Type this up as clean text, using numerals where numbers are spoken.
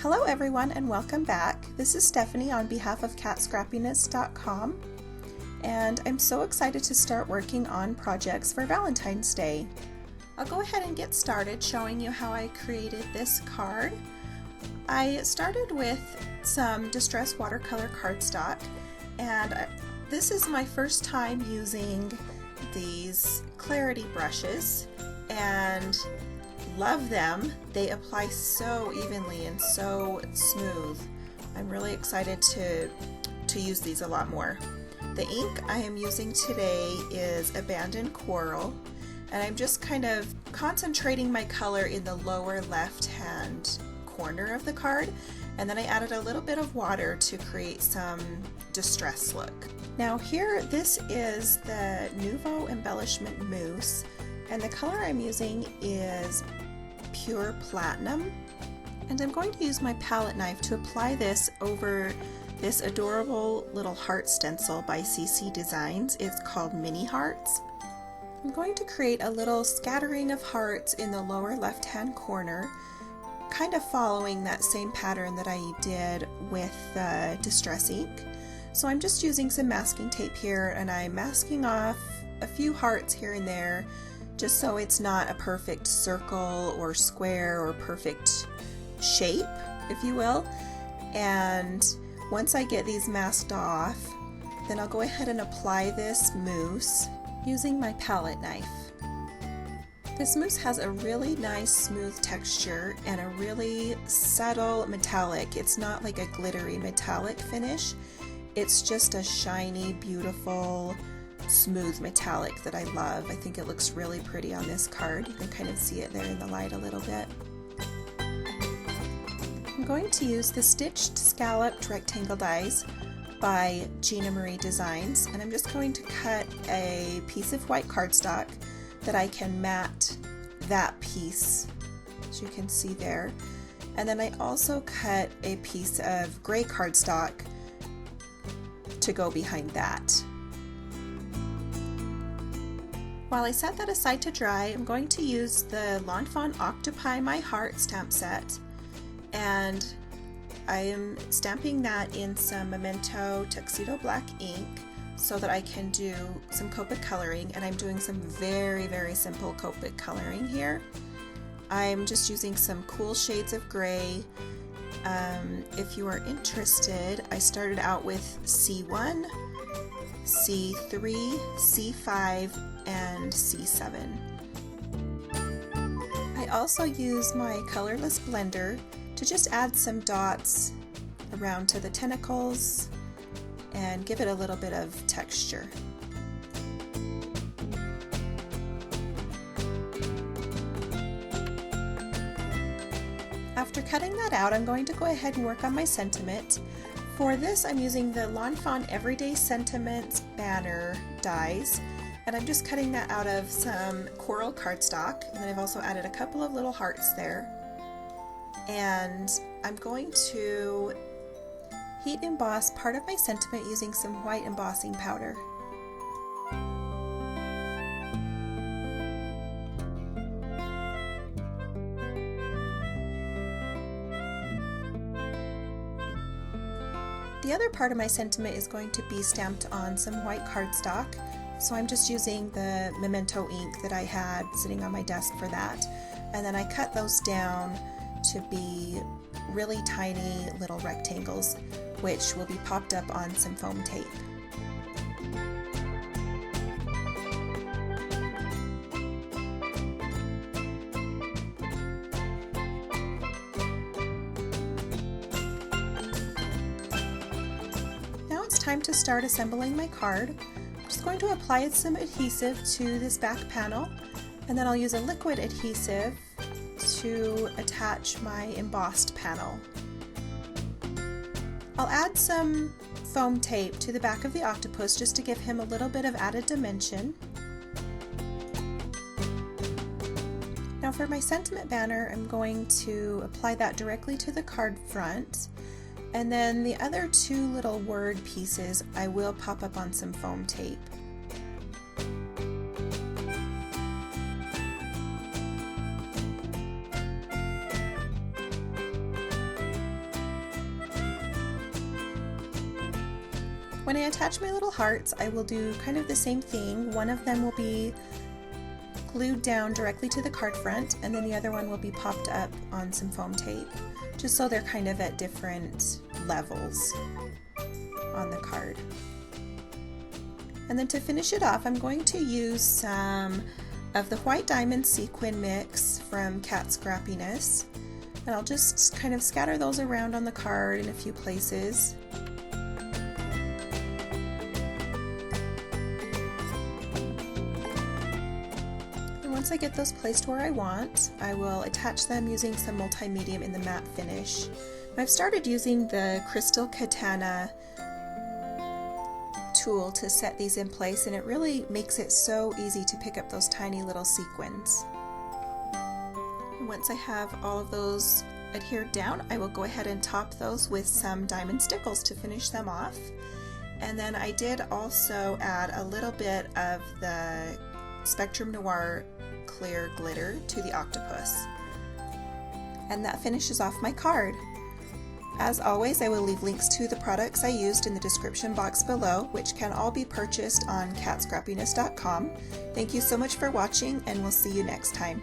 Hello everyone and welcome back. This is Stephanie on behalf of catscrappiness.com, and I'm so excited to start working on projects for Valentine's Day. I'll go ahead and get started showing you how I created this card. I started with some distress watercolor cardstock, and this is my first time using these clarity brushes and love them. They apply so evenly and so smooth. I'm really excited to use these a lot more. The ink I am using today is Abandoned Coral, and I'm just kind of concentrating my color in the lower left hand corner of the card, and then I added a little bit of water to create some distress look. Now here, this is the Nouveau Embellishment Mousse, and the color I'm using is Pure Platinum, and I'm going to use my palette knife to apply this over this adorable little heart stencil by CC Designs. It's called Mini Hearts. I'm going to create a little scattering of hearts in the lower left hand corner, kind of following that same pattern that I did with the distress ink. So I'm just using some masking tape here, and I'm masking off a few hearts here and there, just so it's not a perfect circle or square or perfect shape, if you will. And once I get these masked off, then I'll go ahead and apply this mousse using my palette knife. This mousse has a really nice smooth texture and a really subtle metallic. It's not like a glittery metallic finish. It's just a shiny, beautiful, smooth metallic that I love. I think it looks really pretty on this card. You can kind of see it there in the light a little bit. I'm going to use the Stitched Scalloped Rectangle Dies by Gina Marie Designs, and I'm just going to cut a piece of white cardstock that I can mat that piece, as you can see there. And then I also cut a piece of gray cardstock to go behind that. While I set that aside to dry, I'm going to use the Lawn Fawn Octopi My Heart stamp set, and I am stamping that in some Memento Tuxedo Black ink so that I can do some Copic coloring, and I'm doing some very, very simple Copic coloring here. I'm just using some cool shades of gray. If you are interested, I started out with C1, C3, C5, and C7. I also use my colorless blender to just add some dots around to the tentacles and give it a little bit of texture. After cutting that out, I'm going to go ahead and work on my sentiment. For this, I'm using the Lawn Fawn Everyday Sentiments banner dies, and I'm just cutting that out of some coral cardstock, and then I've also added a couple of little hearts there. And I'm going to heat emboss part of my sentiment using some white embossing powder. The other part of my sentiment is going to be stamped on some white cardstock, so I'm just using the Memento ink that I had sitting on my desk for that, and then I cut those down to be really tiny little rectangles, which will be popped up on some foam tape. Time to start assembling my card. I'm just going to apply some adhesive to this back panel, and then I'll use a liquid adhesive to attach my embossed panel. I'll add some foam tape to the back of the octopus just to give him a little bit of added dimension. Now for my sentiment banner, I'm going to apply that directly to the card front. And then the other two little word pieces I will pop up on some foam tape. When I attach my little hearts, I will do kind of the same thing. One of them will be glued down directly to the card front, and then the other one will be popped up on some foam tape, just so they're kind of at different levels on the card. And then to finish it off, I'm going to use some of the white diamond sequin mix from Cat Scrappiness, and I'll just kind of scatter those around on the card in a few places. And once I get those placed where I want, I will attach them using some multi-medium in the matte finish. I've started using the Crystal Katana tool to set these in place, and it really makes it so easy to pick up those tiny little sequins. Once I have all of those adhered down, I will go ahead and top those with some diamond stickles to finish them off. And then I did also add a little bit of the Spectrum Noir clear glitter to the octopus. And that finishes off my card. As always, I will leave links to the products I used in the description box below, which can all be purchased on catscrappiness.com. Thank you so much for watching, and we'll see you next time.